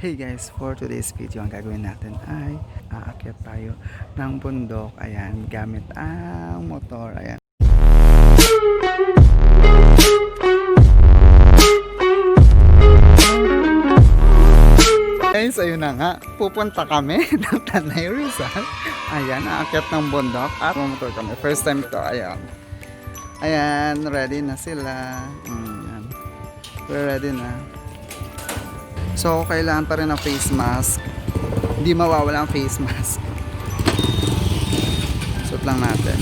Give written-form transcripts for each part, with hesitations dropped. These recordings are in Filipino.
Hey guys, for today's video, ang gagawin natin ay aakyat tayo ng bundok. Ayan, gamit ang motor. Ayan. Guys, ayun na nga. Pupunta kami ng Tanay Rizal. Ayan, aakyat ng bundok at motor kami. First time to, ayan. Ayan, ready na sila. Ayan. We're ready na. So, kailangan pa rin ng face mask. Hindi mawawala ang face mask. Suot lang natin.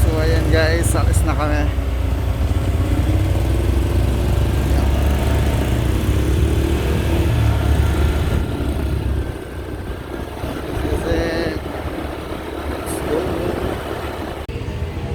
So, ayan guys. Alis na kami.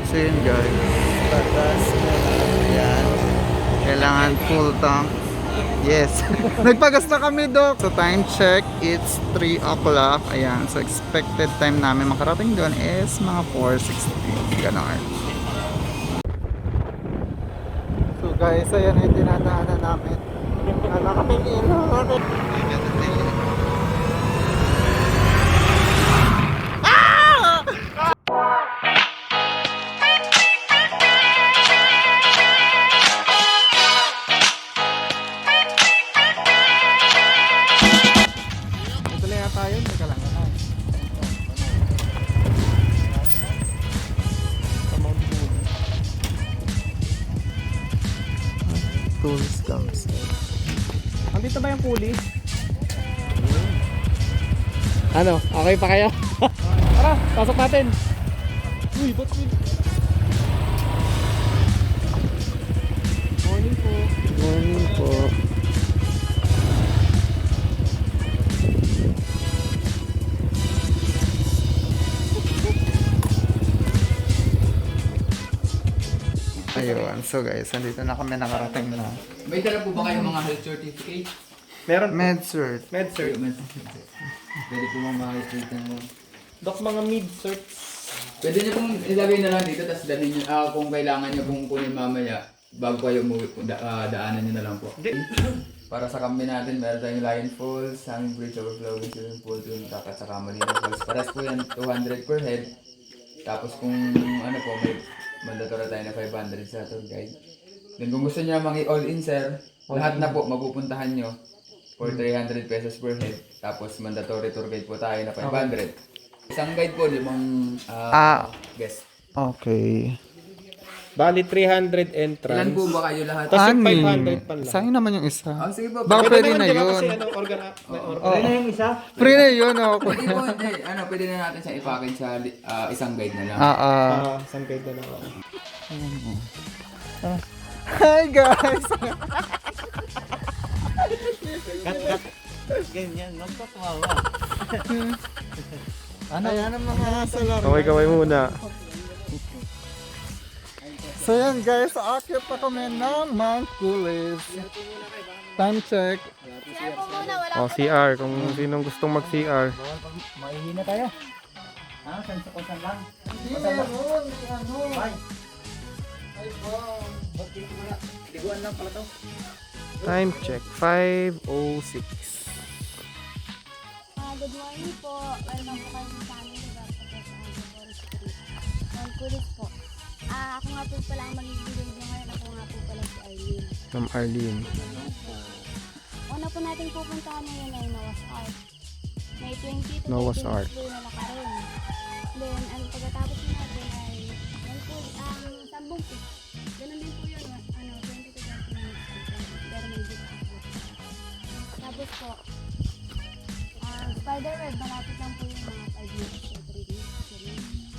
So, ayan guys. Tatas na lang. Ayan. Kailangan full tank. Yes. Nagpagas na kami, Dok. So time check, it's 3 o'clock. Ayan. So expected time namin makarating doon is mga 4:60. Ganon. So guys, ayan yung dinadaanan namin. Nakakahingal. Kulis comes. Andito ba yung kulis? Ano? Okay pa kaya? Tara, pasok natin. Uy, ba't may... Morning po. Morning po. Ayun, so guys, andito na kami nakarating na. May dala po ba kayong mga health certificate? Meron po. Med-cert. Med-cert. Pwede po mga health mo. Doc, mga mid-certs. Pwede niyo pong ilagay na lang dito, tapos dalhin niyo, kung kailangan niyo pong kunin mamaya, bago kayo umuwi, daanan niyo na lang po. Para sa kami natin, meron tayong Lion Falls, Hanging Bridge, Overflowing Swimming Pool, yung Kakat sa Kamalina Falls. Paras po yan, 200 per head. Tapos kung ano po, may mandatory tayo na 500 sa tour guide. Then kung gusto niya mga all-in sir, lahat na po mapupuntahan nyo for 300 pesos per head. Tapos mandatory tour guide po tayo na 500. Isang guide po, 5 guest. Okay. Bali 300 entrance. Ilan po ba kayo lahat? Tapos yung Anim. 500 pala. Sa'yo naman yung isa. Sige po. Baka pwede na Di ba yun. kasi ano, organ may organ. Free na yung isa? Free na yun, okay. Hindi po, hindi. Pwede na natin siya i-package sa isang guide na lang. Isang guide na lang ako. Hi guys! Kat. Ganyan, magpapamawa. Ano yan ang mga salaro? Kaway muna. So yan guys, aakyat pa kami ng Mount Kulis. Time check. Oh, CR. Kung sinong gustong mag-CR. Maihina tayo. Sansa lang. Hindi meron. Ano? Ay ba? Liguan lang pala to. Time check. 5:06. Good morning po. Welcome po kayo sa amin. Kulis po. Ako nga po pala ang magiging nyo ngayon. Ako nga po pala si Arlene. Ma'am Arlene. Una po natin pupuntahan ngayon ay Noah's Ark. May 20 to Noah's 30 Ark. minutes po na nakaroon. Then, pagkatapos natin ay Sambong po. Ganun din po yun. 20 to 30 minutes. Pero may dito ako. Tapos po, Spiderweb, malapit lang po yung mga 5 minutes to 3 days.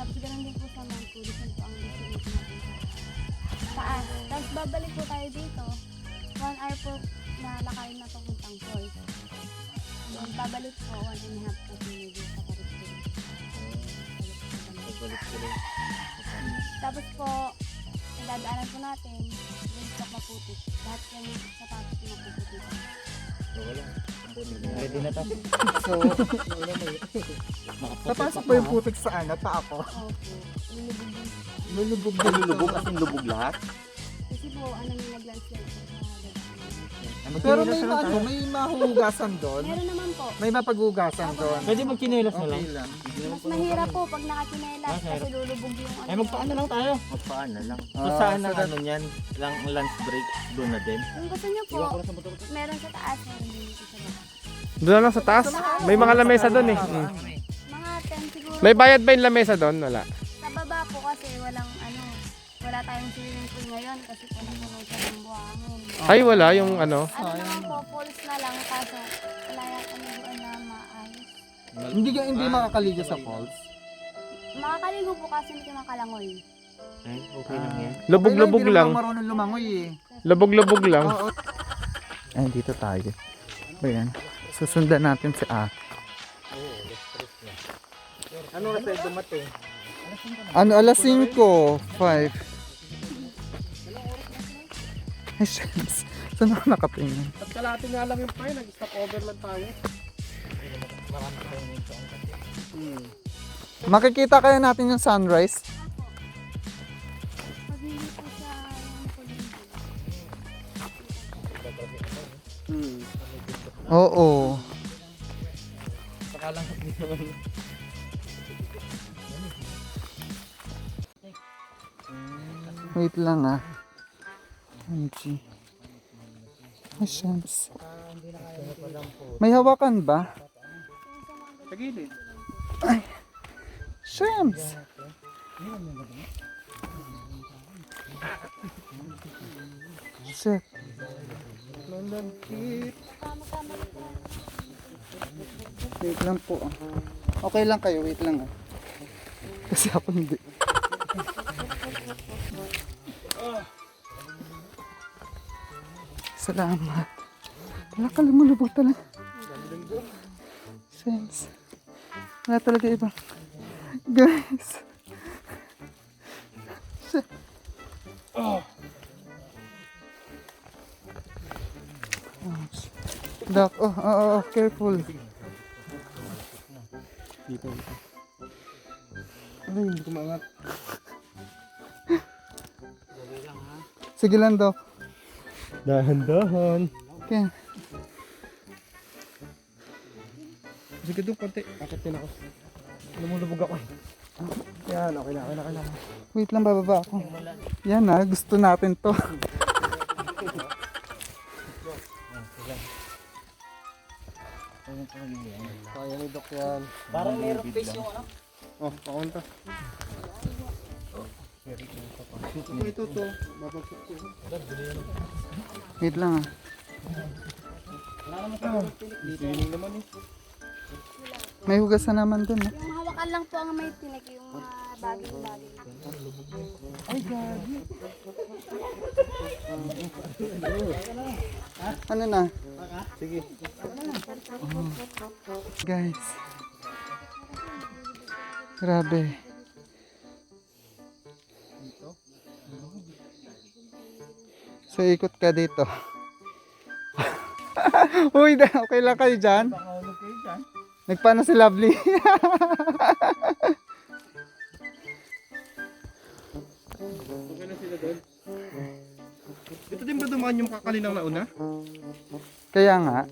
Tapos ganun din po sa Mount Kulis po ang destination natin sa taas. Tapos babalik po tayo dito. 1 hour po na lakarin na papuntang falls. Then babalik po 1.5 to 2 minutes sa Paris. Tapos po, dadaanan po natin yung maputik. Lahat yung sapatos na maputik. Ready na tayo. So, napasok ba yung putik sa ano? Tapo? Opo. Lulubog din. Lulubog as in lubog lahat. Kasi po, may nag-landslide po sa dadaanan. Pero may may mahuhugasan doon. Meron naman po. May mapaghugasan doon. Pwede magkinelas na lang. Okay lang. Mas mahirap po pag nakakinelas kasi lulubog yung ano. Ay, magpaano lang tayo. Magpaan na lang. Kung saan ang ano niyan, lang lunch break, doon na din. Kung gusto niyo po, meron sa taas, meron din dito sa baba. Doon na lang sa taas. May mga lamesa doon eh. Mga 10 siguro. May bayad ba yung lamesa doon? Wala. Sa baba po kasi wala tayong swimming pool ngayon kasi puno siya ng buhangin. Ay, wala yung ano. Ano naman po, pools na lang kaso wala yata na doon na maayos. Hindi makakaligo sa falls. Makakaligo po kasi hindi kayo makalangoy. Ay, okay lang yan. Lubog-lubog Hindi lang. naman marunong lumangoy eh. Lubog-lubog lang. Oo. Ay, dito tayo. Ayan. Susundan natin si Ate. Ano kasi dumating? Ano, alas 5, 5. Ay, shucks. Saan ako nakatingin? At kalahati nga lang yung fire, nag-stop over lang tayo. Makikita kaya natin yung sunrise? Pag hindi po siya yung kulimbo. Oo. Saka lang hindi naman. Wait lang ah. MG. Ay, shucks. May hawakan ba? Sa gilid. Shrimps! Shit. Wait lang po. Okay lang kayo, wait lang. Kasi ako hindi. Salamat. Wala ka lumulubog talaga. Shrimps. Wala talaga ibang. Guys. Shit. Duck. Careful. Dito. Ay, hindi ko maangat. Sige lang, Doc. Dahan-dahan. Okay. Sige doon, konti. Akitin ako. Lumulubog ako. Yan, okay na. Wait lang, bababa ako. Yan na, gusto natin to. Kaya ni Doc yan. Parang meron face yung ano. Oh, pakunta. Ito to. Babagsak ko. Wait lang ah. Feeling naman eh. May hugasan naman dun ah. Yung hawakan lang po ang may tinik, yung mga bagay-bagay. Ano na? Sige. Guys. Grabe. So ikot ka dito. Uy, okay lang kayo dyan? Nagpaano si Lovely? Okay na sila doon. Dito din ba dumaan yung kakalinang nauna? Kaya nga.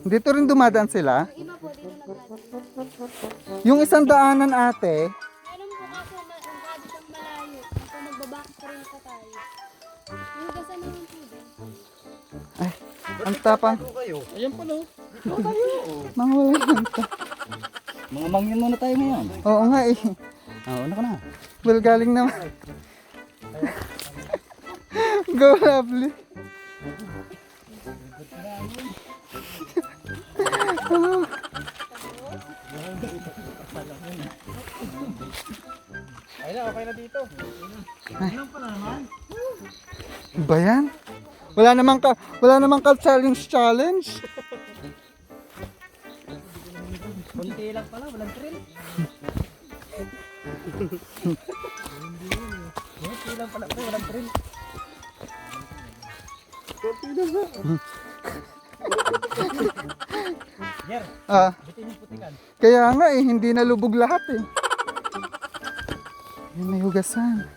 Dito rin dumadaan sila. Yung iba po, dito nagdadaan. Yung isang daanan ate. Meron po kaso ang gado siyang malayo. Kung magbabak pa rin pa tayo. Yung hugasan naman po din. Ang tapang. Ayan pala oh. Mga wala lang to. Mga mangyan muna tayo ngayon. Oo nga eh. Una ka na. Well, galing naman. Go Lovely. Ayun na, okay na dito. Ba yan? Wala namang ka challenge. Kunti lang pala, walang thrill. Kunti lang pala, walang thrill. Jer, bitin yung putikan. Kaya nga eh, hindi nalubog lahat eh. Yan, may hugasan.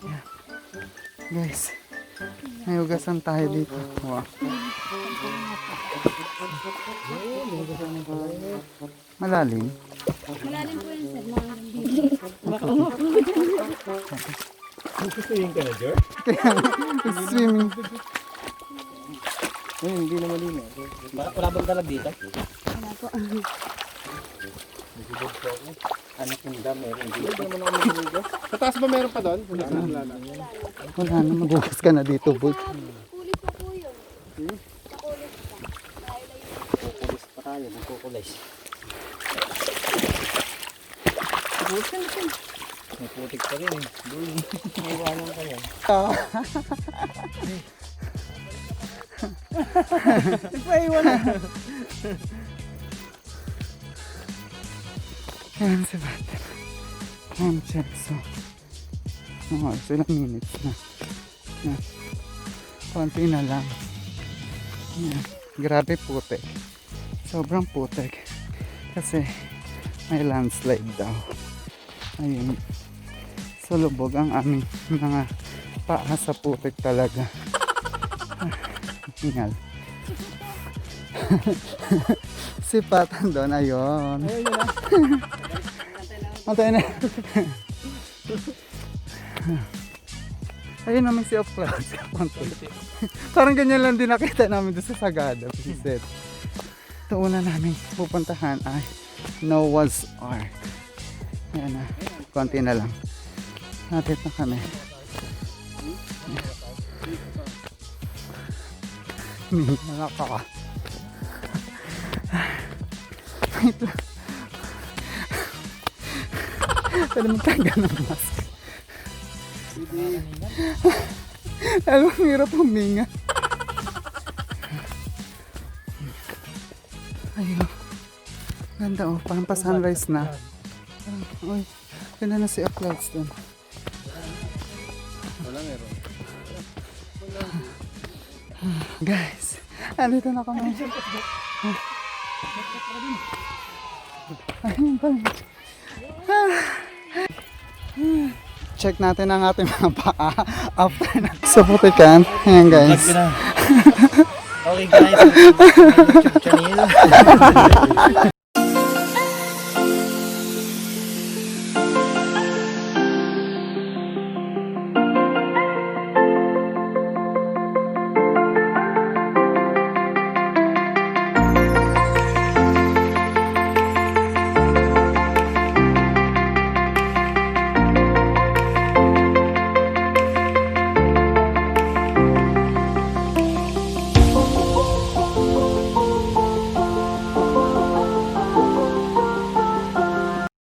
Yan. Guys, may hugasan tayo dito. Wow. Malalim. Malalim po yun, sir. Malalim dito. Swimming. Hindi na malinaw. Wala bang dalag dito? Wala po. Anak ng dam, meron dito. Hindi naman ako magulo. Sa taas ba meron pa doon? Wala na. Wala na, maghugas ka na dito, boy. Kulis pa po yun. Kulis pa. Dahil ay Kukulis pa tayo, nagkukulis. May putik pa rin. May iwanan ka yan. Ayan si Bata. Time check. So, ilang minutes na. Ayan. Konti na lang. Ayan. Grabe putik. Sobrang putik. Kasi may landslide daw. Ayun. So, lubog ang aming mga paa sa putik talaga. Hingal. Si Patan doon, ayun. Antay na. Ayun naman si Off Clouds. Parang ganyan lang din nakita namin doon sa Sagada. Set. Ito una namin pupuntahan ay Noah's Ark. Ayan na. Konti na lang. Natin na kami. Nakaka. Ito. Pwede magtanggal ng mask. Alam mo, hirap huminga. Ayun. Ganda oh, parang pa sunrise na. Uy, ganda na si Clouds dun. Guys, andito na kami. Ayun pa. Check natin ang ating mga paa after na sa putikan. Ayan guys. Okay guys, YouTube channel.